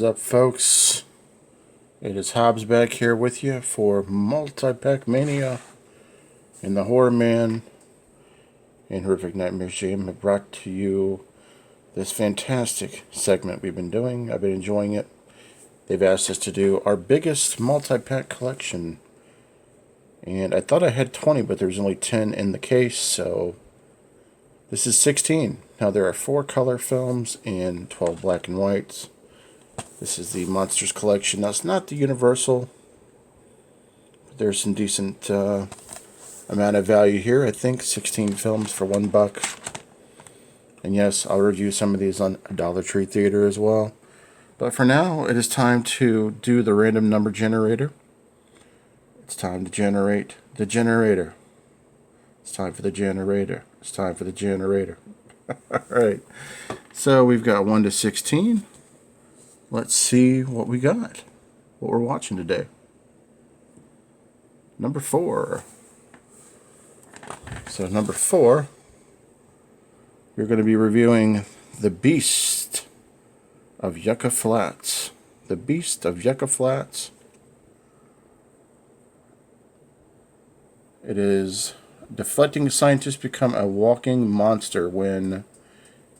is up, folks? It is Hobbs back here with you for Multipackmania and the Horror Man and Horrific Nightmares Jam have brought to you this fantastic segment we've been doing. I've been enjoying it. They've asked us to do our biggest multi-pack collection. And I thought I had 20, but there's only 10 in the case, so this is 16. Now there are 4 color films and 12 black and whites. This is the Monsters collection. Now it's not the Universal, but there's some decent amount of value here. I think 16 films for $1. And yes, I'll review some of these on Dollar Tree Theater as well. But for now, it is time to do the random number generator. It's time to generate the generator. It's time for the generator. It's time for the generator. Alright, so we've got 1 to 16. Let's see what we got, what we're watching today. Number 4. So number 4, we're going to be reviewing The Beast of Yucca Flats. The Beast of Yucca Flats. It is deflecting scientists become a walking monster when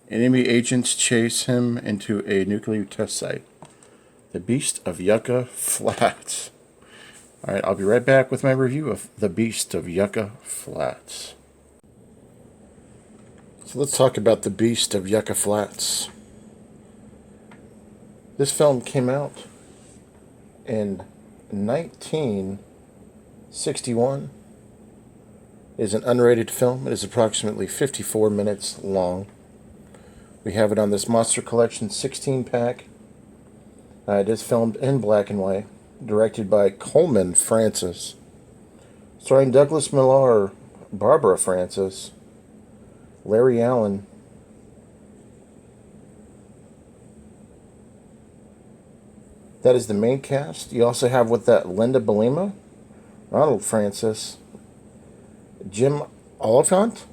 enemy agents chase him into a nuclear test site. The Beast of Yucca Flats. Alright, I'll be right back with my review of The Beast of Yucca Flats. So let's talk about The Beast of Yucca Flats. This film came out in 1961. It is an unrated film. It is approximately 54 minutes long. We have it on this Monster Collection 16-pack. It is filmed in black and white, directed by Coleman Francis, starring Douglas Miller, Barbara Francis, Larry Allen, that is the main cast. You also have with that Linda Belima, Ronald Francis, Jim Oliphant,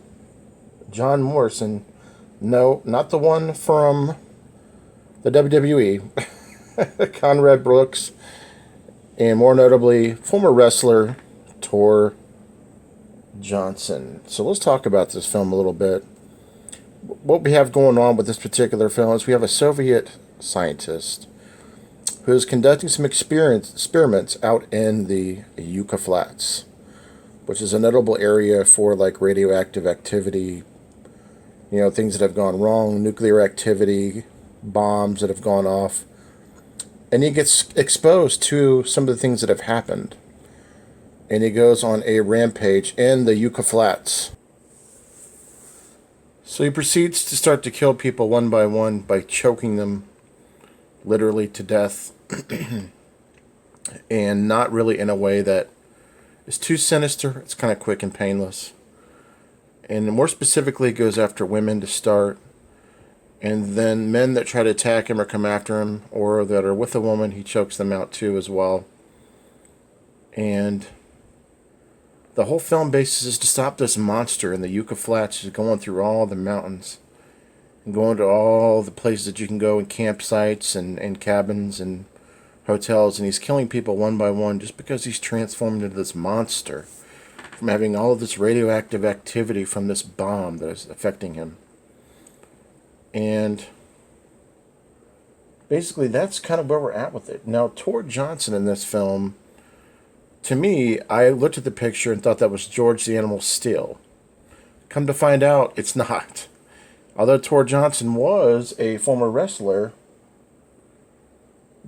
John Morrison. No, not the one from the WWE. Conrad Brooks, and more notably, former wrestler Tor Johnson. So let's talk about this film a little bit. What we have going on with this particular film is we have a Soviet scientist who is conducting some experiments out in the Yucca Flats, which is a notable area for like radioactive activity, you know, things that have gone wrong, nuclear activity, bombs that have gone off. And he gets exposed to some of the things that have happened. And he goes on a rampage in the Yucca Flats. So he proceeds to start to kill people one by one by choking them literally to death. And not really in a way that is too sinister. It's kind of quick and painless. And more specifically, goes after women to start. And then men that try to attack him or come after him or that are with a woman, he chokes them out too as well. And the whole film basis is to stop this monster in the Yucca Flats. He's going through all the mountains and going to all the places that you can go, and campsites and cabins and hotels. And he's killing people one by one just because he's transformed into this monster from having all of this radioactive activity from this bomb that is affecting him. And basically that's kind of where we're at with it. Now, Tor Johnson in this film, to me, I looked at the picture and thought that was George the Animal Steel. Come to find out, it's not. Although Tor Johnson was a former wrestler,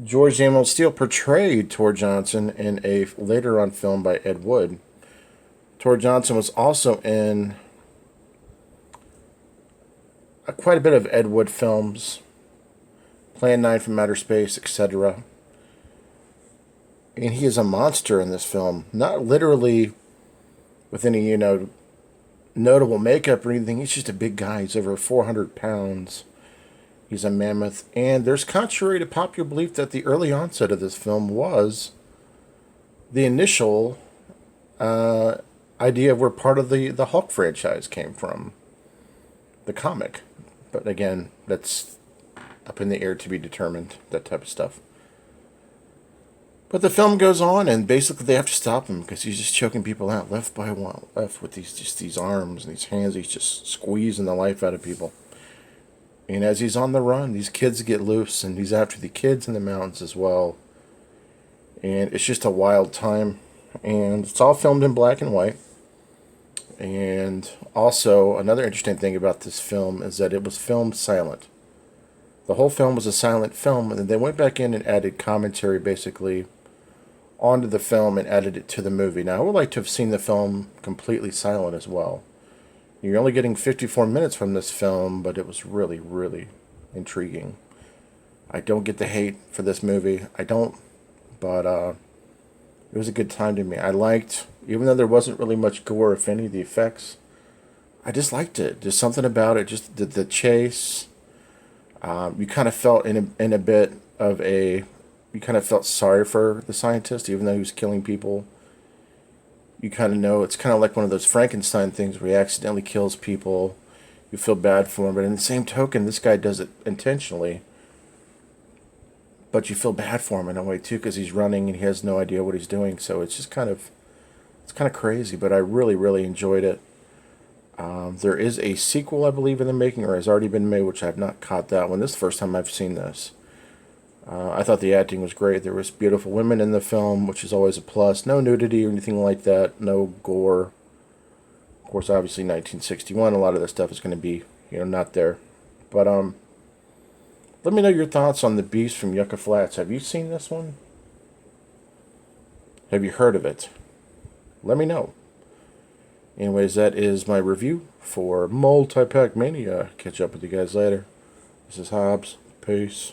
George the Animal Steel portrayed Tor Johnson in a later on film by Ed Wood. Tor Johnson was also in quite a bit of Ed Wood films, Plan 9 from Outer Space, etc. And he is a monster in this film. Not literally with any, you know, notable makeup or anything. He's just a big guy. He's over 400 pounds. He's a mammoth. And there's contrary to popular belief that the early onset of this film was the initial idea of where part of the Hulk franchise came from. The comic. But again, that's up in the air to be determined, that type of stuff. But the film goes on, and basically they have to stop him because he's just choking people out left by one, left with these arms and these hands. He's just squeezing the life out of people. And as he's on the run, these kids get loose, and he's after the kids in the mountains as well. And it's just a wild time. And it's all filmed in black and white. And also, another interesting thing about this film is that it was filmed silent. The whole film was a silent film, and then they went back in and added commentary basically onto the film and added it to the movie. Now, I would like to have seen the film completely silent as well. You're only getting 54 minutes from this film, but it was really, really intriguing. I don't get the hate for this movie. I don't, but it was a good time to me. I liked, even though there wasn't really much gore, if any, the effects, I just liked it. There's something about it, just the chase. You kind of felt in a bit of a, you kind of felt sorry for the scientist, even though he was killing people. You kind of know, it's kind of like one of those Frankenstein things where he accidentally kills people. You feel bad for him, but in the same token, this guy does it intentionally. But you feel bad for him in a way too, because he's running and he has no idea what he's doing. So it's just it's kind of crazy. But I really, really enjoyed it. There is a sequel, I believe, in the making, or has already been made, which I have not caught that one. This is the first time I've seen this. I thought the acting was great. There was beautiful women in the film, which is always a plus. No nudity or anything like that. No gore. Of course, obviously, 1961. A lot of this stuff is going to be, not there. But let me know your thoughts on The Beast from Yucca Flats. Have you seen this one? Have you heard of it? Let me know. Anyways, that is my review for Multipackmania. Catch up with you guys later. This is Hobbs. Peace.